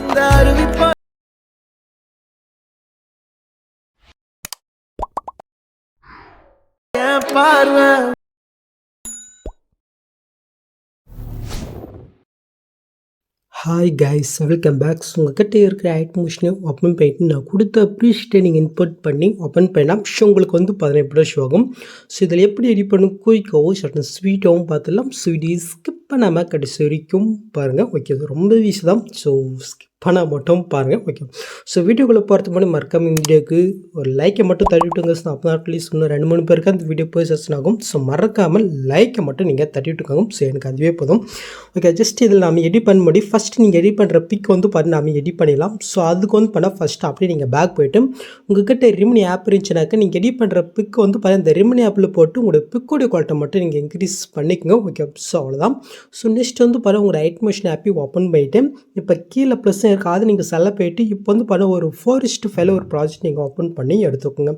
அந்த அறிவிப்பா பார்வை hi guys welcome back. So உங்கள்கிட்ட இருக்கிற ஐட்மோஷனையும் ஓப்பன் பண்ணிட்டு நான் கொடுத்த ப்ரீஸ்ட்டை நீங்கள் இன்புட் பண்ணி ஓப்பன் பண்ணால் ஷோ உங்களுக்கு வந்து 18 ஷோ ஆகும். ஸோ இதில் எப்படி எடிட் பண்ணும் குயிக்காகவும் சட்டன் ஸ்வீட்டாகவும் பார்த்துலாம். ஸோ இது ஸ்கிப் பண்ணாமல் கடைசி வரைக்கும் பாருங்கள். ஓகே, அது ரொம்ப ஈஸி தான். ஸோ ஸ்கிப் பண்ணால் மட்டும் பாருங்கள். ஓகே, ஸோ வீடியோக்குள்ளே போகிறதுக்கு முன்னாடி மறக்காம இந்த வீடியோக்கு ஒரு லைக்கை மட்டும் தட்டி விட்டுங்க. ஸோ அப்போ அட்லீஸ்ட் இன்னும் 2-3 பேருக்கு அந்த வீடியோ போய் சர்ச்சன் ஆகும். ஸோ மறக்காமல் லைக்கை மட்டும் நீங்கள் தட்டி விட்டுக்கோங்க. ஸோ எனக்கு அதுவே போதும். ஓகே, ஜஸ்ட் இதில் நாம் எடிட் பண்ண முடியும். ஃபஸ்ட்டு நீங்கள் எடிட் பண்ணுற பிக் வந்து பார்த்து நாம் எடிட் பண்ணிடலாம். ஸோ அதுக்கு வந்து பண்ணால் ஃபஸ்ட்டு அப்படியே நீங்கள் பேக் போய்ட்டு உங்கள்கிட்ட ரிமினி ஆப் இருந்துச்சுனாக்கா நீங்கள் எடிட் பண்ணுற பிக் வந்து பார்த்து இந்த ரிமினி ஆப்பில் போட்டு உங்களோட பிக்கோடைய குவாலிட்டி மட்டும் நீங்கள் இன்க்ரீஸ் பண்ணிக்கோங்க. ஓகே, ஸோ அவ்வளோதான். ஸோ நெக்ஸ்ட் வந்து பாருங்கள் உங்களோட ஐட்மோஷன் ஆப்பை ஓப்பன் பண்ணிவிட்டு இப்போ கீழே ப்ளஸ் இருக்காது நீங்கள் செல்ல போயிட்டு இப்போ வந்து பண்ண ஒரு 4:5 ஒரு ப்ராஜெக்ட் நீங்கள் ஓப்பன் பண்ணி எடுத்துக்கோங்க.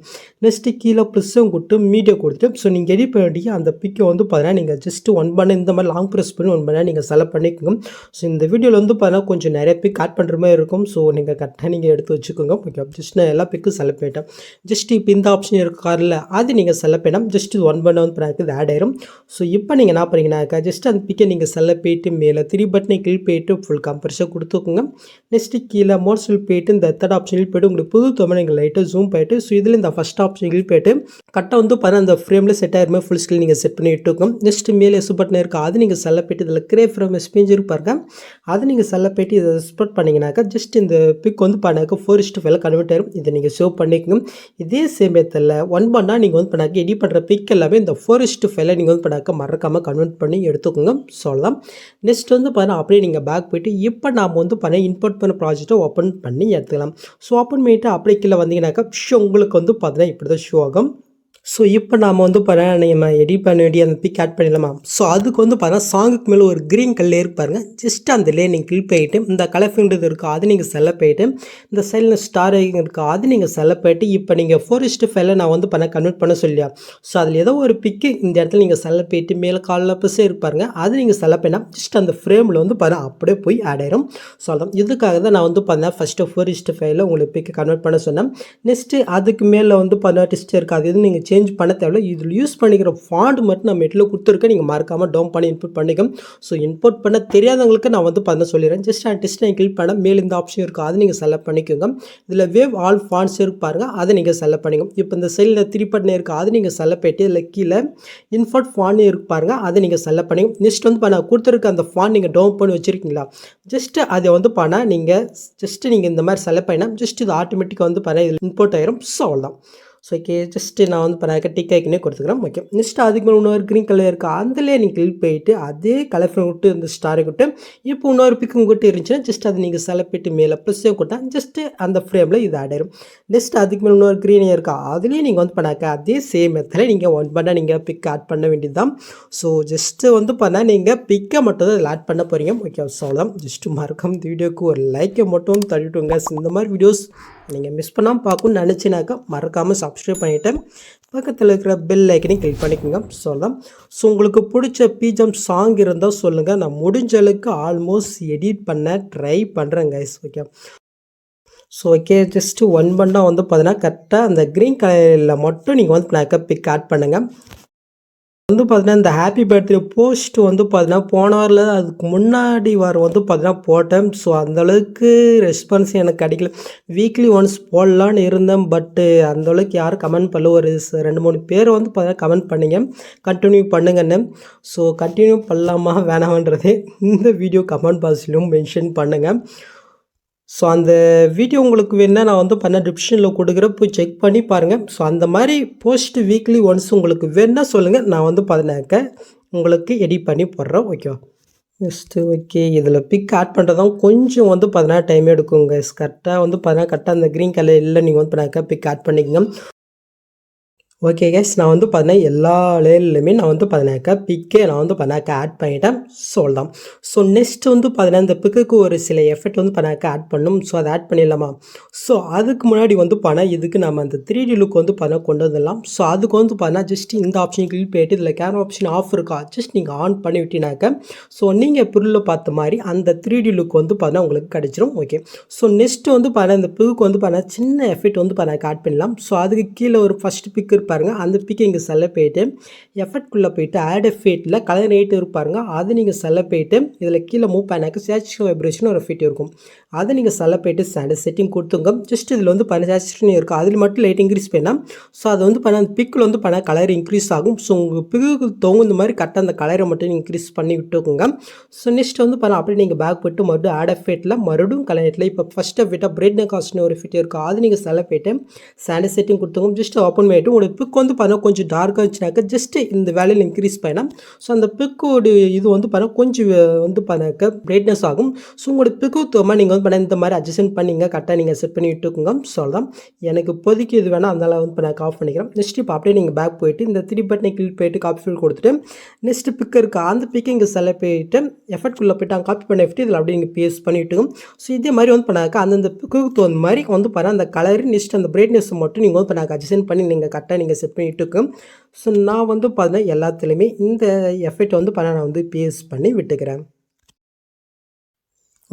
நெக்ஸ்ட்டு கீழே ப்ளஸ்ஸும் கொடுத்து மீடியா கொடுத்துட்டு ஸோ நீங்கள் எடிட் பண்ணி அந்த பிக்கை வந்து பார்த்தீங்கன்னா நீங்கள் ஜஸ்ட் ஒன் பண்ண இந்த மாதிரி லாங் ப்ரெஸ் பண்ணி ஒன் பண்ணால் நீங்கள் செலக்ட் பண்ணிக்கோங்க. ஸோ இந்த வீடியோவில் வந்து பார்த்தீங்கன்னா கொஞ்சம் நிறைய பிக் ஆட் பண்ணுற மாதிரி இருக்கும். ஸோ நீங்கள் கரெக்டாக நீங்கள் எடுத்து வச்சுக்கோங்க. ஓகே, ஜஸ்ட் நான் எல்லா பிக்கும் செலக்ட் பண்ணிட்டேன். ஜஸ்ட் இப்போ இந்த ஆப்ஷன் இருக்கார்ல அது நீங்கள் செலக்ட் பண்ணால் ஜஸ்ட் ஒன் பண்ண வந்து பண்ணாக்கு இது ஆட் ஆயிரும். ஸோ இப்போ நீங்கள் என்ன பண்ணுறீங்கன்னாக்கா ஜஸ்ட் அந்த பிக்கை நீங்கள் செலக்ட் போயிட்டு மேலே 3 பட்டனை கிளிக் போயிட்டு ஃபுல் கம்ப்ரெஷன் கொடுத்துக்கோங்க. நெக்ஸ்ட்டு கீழே மோட்ஸில் போயிட்டு இந்த தேர்ட் ஆப்ஷனில் போய்ட்டு உங்களுக்கு புது தொகை நீங்கள் லைட்டாக ஜூம் போயிட்டு ஸோ இதில் இந்த ஃபஸ்ட் ஆப்ஷனில் போய்ட்டு கரெக்டாக வந்து பார்த்தா அந்த ஃப்ரேமில் செட் ஆகிருமே ஃபுல் ஸ்கில் நீங்கள் செட் பண்ணி விட்டுக்கோங்க. நெக்ஸ்ட்டு மேலே எஸ் பட்டன் இருக்குது அது நீங்கள் செல்ல போய்ட்டு இதில் கிரே ஃப்ரேம் ஸ்பேஞ்ச் இருப்பாருங்க அது நீங்கள் செல்ல போய்ட்டு இதை எக்ஸ்போர்ட் பண்ணிங்கனாக்கா ஜஸ்ட் இந்த பிக் வந்து பண்ணாக்க 4:5 கன்வெர்ட் ஆயிரும். இதை நீங்கள் சேவ் பண்ணிக்கோங்க. இதே சமயத்தில் ஒன் பண்ணால் நீங்கள் வந்து பண்ணாக்க எடிட் பண்ணுற பிக் எல்லாமே இந்த 4:5 நீங்கள் வந்து பண்ணாக்க மறக்காமல் கன்வெர்ட் பண்ணி எடுத்துக்கோங்க. ஸோ அவ்வளோதான். நெக்ஸ்ட் வந்து பார்த்தா அப்படியே நீங்கள் பேக் போய்ட்டு இப்போ நாம் வந்து பண்ண இம்போர்ட் பண்ண ப்ராஜெக்ட்டை ஓப்பன் பண்ணி எடுத்துக்கலாம். ஸோ ஓப்பன் பண்ணிவிட்டு அப்படியே கீழே வந்தீங்கன்னாக்கா உங்களுக்கு வந்து பார்த்தீங்கன்னா இப்படி தான் ஷோ ஆகும். ஸோ இப்போ நாம் வந்து பார்த்தீங்கன்னா நம்ம எடிட் பண்ண வேண்டிய அந்த பிக் ஆட் பண்ணிடலாமா. ஸோ அதுக்கு வந்து பார்த்தீங்கன்னா சாங்குக்கு மேலே ஒரு க்ரீன் கலர் இருப்பாருங்க ஜஸ்ட் அந்த நீங்கள் கிளிக் போயிட்டு இந்த கலர்ஃபிங்கிறது இருக்குது அது நீங்கள் செலக்ட் போயிட்டு இந்த சைடில் ஸ்டார் இருக்குது அது நீங்கள் செலக்ட் போயிட்டு இப்போ நீங்கள் 4:5 நான் வந்து பண்ண கன்வெர்ட் பண்ண சொல்லியா. ஸோ அதில் ஏதோ ஒரு பிக்கு இந்த இடத்துல நீங்கள் செலக்ட் போயிட்டு மேலே காலில் ப்ளஸ்ஸே இருப்பாருங்க அது நீங்கள் செலக்ட் பண்ணால் ஜஸ்ட் அந்த ஃப்ரேமில் வந்து பார்த்தீங்கன்னா அப்படியே போய் ஆட் ஆயிரும். ஸோ அதான் இதுக்காக தான் நான் வந்து பார்த்தீங்கன்னா ஃபஸ்ட்டு 4:5 உங்களுக்கு பிக்கு கன்வெர்ட் பண்ண சொன்னேன். நெக்ஸ்ட்டு அதுக்கு மேலே வந்து பார்த்தீங்கன்னா டெஸ்ட் இருக்காது இது நீங்கள் சேஞ்ச் பண்ண தேவை. இதில் யூஸ் பண்ணிக்கிற ஃபாண்ட் மட்டும் நம்ம எட்டில் கொடுத்துருக்கேன். நீங்கள் மறக்காமல் டவுன் பண்ணி இன்புட் பண்ணிக்கோங்க. ஸோ இன்புட் பண்ண தெரியாதவங்களுக்கு நான் வந்து பண்ண சொல்லிடுறேன். ஜஸ்ட் டெஸ்ட் நான் கிளிக் பண்ண மேல் இந்த ஆப்ஷன் இருக்கும் அது நீங்கள் செலக்ட் பண்ணிக்கோங்க. இதில் வேவ் ஆல் ஃபாண்ட்ஸ் இருக்கு பாருங்கள் அதை நீங்கள் செலக்ட் பண்ணிக்கோங்க. இப்போ இந்த சைடில் 3 பட்டன் இருக்குது அது நீங்கள் செலக்ட் பண்ணிட்டு இதில் கீழே இன்ஃபர்ட் ஃபாண்ட் இருக்கு பாருங்கள் அதை நீங்கள் செலக்ட் பண்ணிக்கோங்க. நெக்ஸ்ட் வந்து பண்ண கொடுத்துருக்க அந்த ஃபாண்ட் நீங்கள் டவுன் பண்ணி வச்சுருக்கீங்களா ஜஸ்ட் அதை வந்து பண்ணால் நீங்கள் ஜஸ்ட் நீங்கள் இந்த மாதிரி செலக்ட் பண்ணினா ஜஸ்ட் இது ஆட்டோமேட்டிக்காக வந்து பண்ண இதில் இன்போர்ட் ஆயிரும். ஸோ அவ்வளோதான். ஸோ ஓகே, ஜஸ்ட்டு நான் வந்து பண்ணாக்க டிக் ஐக்கனே கொடுத்துக்கிறேன். ஓகே, நெக்ஸ்ட் அதுக்கு மேலே இன்னொரு க்ரீன் கலர் இருக்குது அதிலே நீங்கள் கிளிக் போயிட்டு அதே கலர் விட்டு இந்த ஸ்டாரை விட்டு இப்போ இன்னொரு பிக்கு உங்கள்கிட்ட இருந்துச்சுன்னா ஜஸ்ட் அதை நீங்கள் செலக்ட் போயிட்டு மேலே ப்ளஸ்ஸே கொடுத்தா ஜஸ்ட்டு அந்த ஃப்ரேமில் இது ஆட் ஆயிரும். நெக்ஸ்ட் அதுக்கு மேலே இன்னொரு க்ரீனே இருக்கா அதுலேயே நீங்கள் வந்து பண்ணாக்க அதே சேம் மெத்தடில் நீங்கள் ஒன் பண்ணால் நீங்கள் பிக் ஆட் பண்ண வேண்டியது தான். ஸோ ஜஸ்ட்டு வந்து பண்ணால் நீங்கள் பிக்கை மட்டும் தான் இதில் ஆட் பண்ண போகிறீங்க. ஓகே, ஸோ அவ்வளோதான். ஜஸ்ட்டு மறக்காம இந்த வீடியோக்கு ஒரு லைக்கை மட்டும் தள்ளிவிட்டுங்க. இந்த மாதிரி வீடியோஸ் நீங்கள் மிஸ் பண்ணாமல் பார்க்கணும்னு நினச்சினாக்கா மறக்காமல் சப்ஸ்கிரைப் பண்ணிவிட்டு பக்கத்தில் இருக்கிற பெல் ஐக்கனையும் கிளிக் பண்ணிக்கோங்க. சொல்லலாம். ஸோ உங்களுக்கு பிடிச்ச பிஜிஎம் சாங் இருந்தால் சொல்லுங்கள். நான் முடிஞ்ச அளவுக்கு ஆல்மோஸ்ட் எடிட் பண்ண ட்ரை பண்ணுறேன் guys. Okay, so okay just one பண்ணால் வந்து பார்த்தீங்கன்னா கரெக்டாக அந்த க்ரீன் கலரில் மட்டும் நீங்கள் வந்து பிக் ஆட் பண்ணுங்கள். வந்து பார்த்தீங்கன்னா இந்த ஹாப்பி பர்த்டே போஸ்ட் வந்து பார்த்தீங்கன்னா போன வாரில் அதுக்கு முன்னாடி வாரம் வந்து பார்த்தீங்கன்னா போட்டேன். ஸோ அந்தளவுக்கு ரெஸ்பான்ஸ் எனக்கு கிடைக்கல. வீக்லி ஒன்ஸ் போடலான்னு இருந்தேன். பட்டு அந்தளவுக்கு யாரும் கமெண்ட் பண்ணல. ஒரு 2-3 பேர் வந்து பார்த்தீங்கன்னா கமெண்ட் பண்ணிங்க கண்டினியூ பண்ணுங்கன்னு. ஸோ கண்டினியூ பண்ணலாமா வேணாமன்றதே இந்த வீடியோ கமெண்ட் பாக்ஸ்லையும் மென்ஷன் பண்ணுங்கள். ஸோ அந்த வீடியோ உங்களுக்கு வேணுன்னா நான் வந்து பண்ண டிஸ்கிரிப்ஷனில் கொடுக்குறேன் போய் செக் பண்ணி பாருங்கள். ஸோ அந்த மாதிரி போஸ்ட் வீக்லி ஒன்ஸ் உங்களுக்கு வேணுன்னா சொல்லுங்கள். நான் வந்து பார்த்தீங்கன்னாக்க உங்களுக்கு எடிட் பண்ணி போடுறேன். ஓகேவா. நெக்ஸ்ட்டு ஓகே இதில் பிக் ஆட் பண்ணுறதும் கொஞ்சம் வந்து பார்த்தீங்கன்னா டைம் எடுக்குங்க. கரெக்டாக வந்து பார்த்தீங்கன்னா கரெக்டாக அந்த க்ரீன் கலர் இல்லை நீங்கள் வந்து பண்ணாக்க பிக் ஆட் பண்ணிக்கோங்க. ஓகே கைஸ், நான் வந்து பார்த்தீங்கன்னா எல்லா லேயர்லையுமே நான் வந்து பார்த்தீங்கன்னாக்கா பிக்கே நான் வந்து பார்த்தீங்கன்னாக்கா ஆட் பண்ணிட்டேன். ஸோ அவ்வளோதான். ஸோ நெக்ஸ்ட் வந்து பார்த்தீங்கன்னா இந்த பிக்குக்கு ஒரு சில எஃபெக்ட் வந்து பார்த்தீங்கன்னாக்கா ஆட் பண்ணணும். ஸோ அதை ஆட் பண்ணிடலாமா? ஸோ அதுக்கு முன்னாடி வந்து பார்த்தீங்கன்னா இதுக்கு நம்ம அந்த 3D லுக் வந்து பார்த்தீங்கன்னா கொண்டு வந்துடலாம். ஸோ அதுக்கு வந்து பார்த்தீங்கன்னா ஜஸ்ட் இந்த ஆப்ஷன் கிளிக் பண்ணிட்டு இதில் கேமரா ஆப்ஷன் ஆஃப் இருக்கா ஜஸ்ட் நீங்கள் ஆன் பண்ணி விட்டீங்கன்னாக்கா ஸோ நீங்கள் பொருளில் பார்த்த மாதிரி அந்த 3D லுக் வந்து பார்த்தீங்கன்னா உங்களுக்கு கிடச்சிரும். ஓகே. ஸோ நெக்ஸ்ட் வந்து பார்த்தீங்கன்னா இந்த பிக்கு வந்து பார்த்தீங்கன்னா சின்ன எஃபெக்ட் வந்து பார்த்தீங்கன்னா ஆட் பண்ணலாம். ஸோ அதுக்கு கீழே ஒரு ஃபஸ்ட் பிக் பாருங்க, அந்த பிக்கை இங்கே செல்ல போயிட்டு எஃபெக்ட்குள்ளே போயிட்டு ஆட் எஃபெக்ட்டில் கலர் ரேட் இருப்பாருங்க, அது நீங்கள் செல்ல போயிட்டு இதில் கீழே மூவ் பண்ணாக்க சேச்சுரேஷன் வைப்ரேஷன் ஒரு எஃபெக்ட் இருக்கும், அதை நீங்கள் செல்ல போயிட்டு ஸ்டாண்டர்ட் செட்டிங் கொடுத்துங்க. ஜஸ்ட் இதில் வந்து சேச்சுரேஷன் இருக்குது, அதில் மட்டும் லைட் இன்க்ரீஸ் பண்ணால் ஸோ அது வந்து அந்த பிக்கில் வந்து கலர் இன்க்ரீஸ் ஆகும். ஸோ உங்கள் பிக்கு தகுந்த மாதிரி கரெக்டாக அந்த கலரை மட்டும் இன்க்ரீஸ் பண்ணி விட்டுக்கோங்க. ஸோ நெக்ஸ்ட் வந்து அப்படியே நீங்கள் பேக் போய்ட்டு மறுபடியும் ஆட் எஃபெக்ட்டில் மறுபடியும் கலர் ரேட்டில் இப்போ ஃபஸ்ட் எஃபெக்டாக பிரைட்னஸ் காஸ்ட்னு ஒரு எஃபெக்ட் இருக்குது, அது நீங்கள் செல்ல போயிட்டு ஸ்டாண்டர்ட் செட்டிங் கொடுத்துங்க. ஜஸ்ட் ஓப்பன் பண்ணிட்டு உங்களுக்கு பிக் வந்து கொஞ்சம் டார்க்காக இருந்துச்சுனாக்கா ஜஸ்ட் இந்த வேலையில் இன்க்ரீஸ் பண்ணால் ஸோ அந்த பிக்கோட இது வந்து கொஞ்சம் வந்து பிரைட்னஸ் ஆகும். ஸோ உங்களோட பிக்கு தோமா நீங்கள் வந்து இந்த மாதிரி அட்ஜஸ்ட் பண்ணிங்க கரெக்டாக நீங்கள் செட் பண்ணி விட்டுக்கோங்க. ஸோ அதான் எனக்கு இப்போதைக்கு இது வேணால் அதனால் வந்து நான் ஆஃப் பண்ணிக்கிறேன். நெக்ஸ்ட் இப்போ அப்படியே நீங்கள் பேக் போயிட்டு இந்த 3 பட்டனை கிளிக் போயிட்டு காப்பி ஃபீல் கொடுத்துட்டு நெக்ஸ்ட் பிக் இருக்கா அந்த பிக்கை இங்கே செலக்ட் போயிட்டு எஃபெக்ட்குள்ளே போய்ட்டு அங்கே காப்பி பண்ண எஃபெக்ட் இதில் அப்படியே நீங்கள் பேஸ்ட் பண்ணிவிட்டு ஸோ இதே மாதிரி வந்து பண்ணாக்கா அந்தந்த பிக்கு தகுந்த மாதிரி வந்து அந்த கலர் நெக்ஸ்ட் அந்த பிரைட்னஸ் மட்டும் நீங்கள் வந்து அட்ஜஸ்ட் பண்ணி நீங்கள் கரெக்டாக நீங்கள் செட் பண்ணிவிட்டு ஸோ நான் வந்து பார்த்தீங்கன்னா எல்லாத்துலேயுமே இந்த எஃபெக்ட் வந்து நான் வந்து பேஸ்ட் பண்ணி விட்டுக்கிறேன்.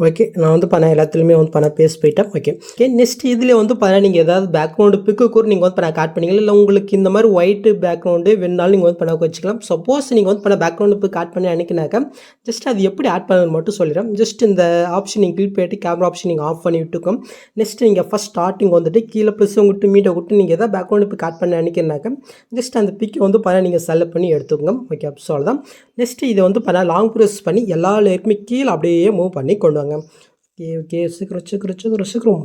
ஓகே, நான் வந்து எல்லாத்துலேயுமே வந்து பேஸ்ட் போயிட்டேன். ஓகே நெக்ஸ்ட் இதில் வந்து நீங்கள் ஏதாவது பேக்ரவுண்டு பிக்கு கூட நீங்கள் வந்து ஆட் பண்ணிக்கலாம், இல்லை உங்களுக்கு இந்த மாதிரி ஒயிட்டு பேக்ரவுண்டு வேணுனாலும் நீங்கள் வந்து வச்சுக்கலாம். சப்போஸ் நீங்கள் வந்து பேக்ரவுண்டு பிக் ஆட் பண்ணி அனுப்பினாக்கா ஜஸ்ட் அது எப்படி ஆட் பண்ணணும்னு மட்டும் சொல்லிடுறேன். ஜஸ்ட் இந்த ஆப்ஷன் நீங்கள் கிளிக் பண்ணிட்டு கேமரா ஆப்ஷன் நீங்கள் ஆஃப் பண்ணி விட்டுக்கோம். நெக்ஸ்ட் நீங்கள் ஃபஸ்ட் ஸ்டார்டிங் வந்துட்டு கீழே ப்ளஸ் உங்கள்கிட்ட மீட்டை விட்டு நீங்கள் எதாவது பேக்ரவுண்டு பிக் ஆட் பண்ணி அனுப்பினாக்கா ஜஸ்ட் அந்த பிக்கை வந்து நீங்கள் செலக்ட் பண்ணி எடுத்துக்கோங்க. ஓகே, ஸோ அவ்வளோதான். நெக்ஸ்ட் இதை வந்து லாங் ப்ரெஸ் பண்ணி எல்லா லேயருக்குமே கீழே அப்படியே மூவ் பண்ணி கொண்டு வாங்க. ஓகே சீக்கிரம்.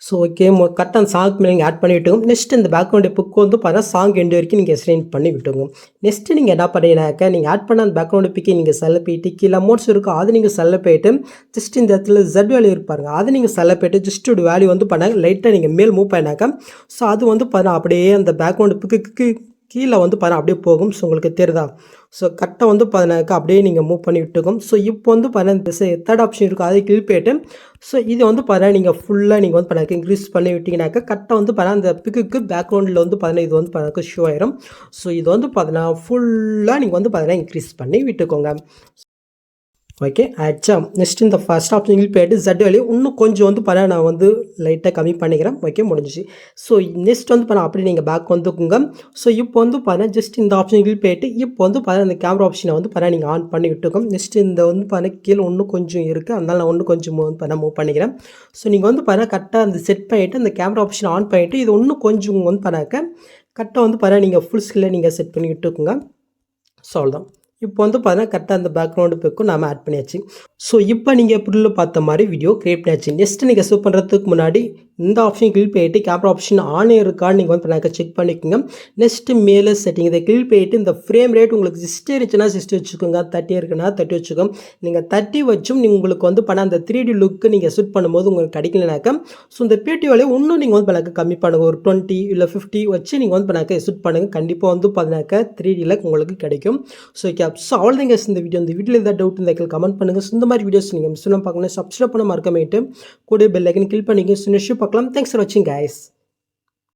ஸோ ஓகே கரெக்டாக அந்த சாங் மேலே நீங்கள் ஆட் பண்ணி விட்டுங்க. நெக்ஸ்ட் இந்த பேக்ரவுண்ட் புக்கு வந்து சாங் எண்டு வரைக்கும் நீங்கள் எக்ஸ்டெண்ட் பண்ணி விட்டுங்க. நெக்ஸ்ட்டு நீங்கள் என்ன பண்ணீங்கன்னாக்கா நீங்கள் ஆட் பண்ண அந்த பேக்ரவுண்ட் பிக்கை நீங்கள் செல்ல போயிட்டு கீழே அமௌண்ட்ஸ் இருக்கும், அது நீங்கள் செல்ல போயிட்டு ஜஸ்ட் இந்த இடத்துல ஜெட் வேல்யூ இருப்பாருங்க, அது நீங்கள் செல்ல போயிட்டு ஜஸ்ட் ஒரு வேல்யூ வந்து லைட்டாக நீங்கள் மேல் மூவ் பண்ணாக்கா ஸோ அது வந்து அப்படியே அந்த பேக்ரவுண்ட் பிக்கு கீழே வந்து அப்படியே போகும். ஸோ உங்களுக்கு தெரியுதா? ஸோ கரெக்டாக வந்து அப்படியே நீங்கள் மூவ் பண்ணி விட்டுக்கும். ஸோ இப்போ வந்து இந்த தேர்ட் ஆப்ஷன் இருக்கும், அதை கிளிக் பண்ணிட்டு ஸோ இது வந்து நீங்கள் ஃபுல்லாக நீங்கள் வந்து இன்க்ரீஸ் பண்ணி விட்டிங்கனாக்கா கரெக்டாக வந்து அந்த பிக்குக்கு பேக்ரவுண்டில் வந்து இது வந்து ஷோ ஆயிரும். ஸோ இது வந்து ஃபுல்லாக நீங்கள் வந்து இன்க்ரீஸ் பண்ணி விட்டுக்கோங்க. ஓகே ஆயிடுச்சா? நெக்ஸ்ட் இந்த ஃபஸ்ட் ஆப்ஷன் கிளிக் பண்ணிட்டு ஜெட் வேல்யூ இன்னும் கொஞ்சம் வந்து நான் வந்து லைட்டாக கம்மி பண்ணிக்கிறேன். ஓகே முடிஞ்சிச்சு. ஸோ நெக்ஸ்ட் வந்து அப்படி நீங்கள் பேக் வந்துக்குங்க. ஸோ இப்போ வந்து ஜஸ்ட் இந்த ஆப்ஷன் கிளிக் பண்ணிட்டு இப்போ வந்து அந்த கேமரா ஆப்ஷனை வந்து நீங்கள் ஆன் பண்ணி விட்டுக்கோங்க. நெக்ஸ்ட் இந்த வந்து கீழே இன்னும் கொஞ்சம் இருக்குது, அதனால் நான் இன்னும் கொஞ்சம் மூவ் பண்ணிக்கிறேன். ஸோ நீங்கள் வந்து கரெக்டாக அந்த செட் பண்ணிவிட்டு அந்த கேமரா ஆப்ஷனை ஆன் பண்ணிவிட்டு இது இன்னும் கொஞ்சம் வந்து கரெக்டாக வந்து நீங்கள் ஃபுல் ஸ்கில்லில் நீங்கள் செட் பண்ணி விட்டுக்குங்க. ஸோ அவ்வளோதான். இப்போ வந்து கரெக்டாக அந்த பேக்ரவுண்டு பிக்கும் நாம் ஆட் பண்ணியாச்சு. ஸோ இப்போ நீங்கள் எப்படில பார்த்த மாதிரி வீடியோ கிரியேட் பண்ணியாச்சு. நெக்ஸ்ட் நீங்கள் சூப் பண்ணுறதுக்கு முன்னாடி இந்த ஆப்ஷன் கிளிக் பண்ணிட்டு கேமரா ஆப்ஷன் ஆன் இருக்கான்னு நீங்கள் வந்து செக் பண்ணிக்கோங்க. நெக்ஸ்ட்டு மேலே செட்டிங் இதை கிளிக் பண்ணிட்டு இந்த ஃப்ரேம் ரேட் உங்களுக்கு 60 இருந்துச்சுன்னா 60 வச்சுக்கோங்க, 30 இருக்குன்னா 30 வச்சுக்கோங்க. நீங்கள் 30 வச்சும் உங்களுக்கு வந்து அந்த 3D லுக்கு நீங்கள் ஷூட் பண்ணும்போது உங்களுக்கு கிடைக்கலனாக்கா ஸோ இந்த பேட்டி வேலையை இன்னும் நீங்கள் வந்து கம்மி பண்ணுங்கள், ஒரு 20 இல்லை 50 வச்சு நீங்கள் வந்து ஷூட் பண்ணுங்கள். கண்டிப்பாக வந்து 3Dயில் உங்களுக்கு கிடைக்கும். ஸோ அவ்வளோதாங்க இந்த வீடியோவில் ஏதாவது டவுட் இருந்தால் கமெண்ட் பண்ணுங்கள். இந்த மாதிரி வீடியோஸ் நீங்கள் மிஸ் பண்ண பார்க்கணும், சப்ஸ்கிரைப் பண்ண மறக்காமட்டு கூட பெல் ஐக்கன் கிளிக் பண்ணிங்க. நெக்ஸ்ட் பார்க்கலாம். தேங்க்ஸ் ஃபார் வாட்சிங் கைஸ்.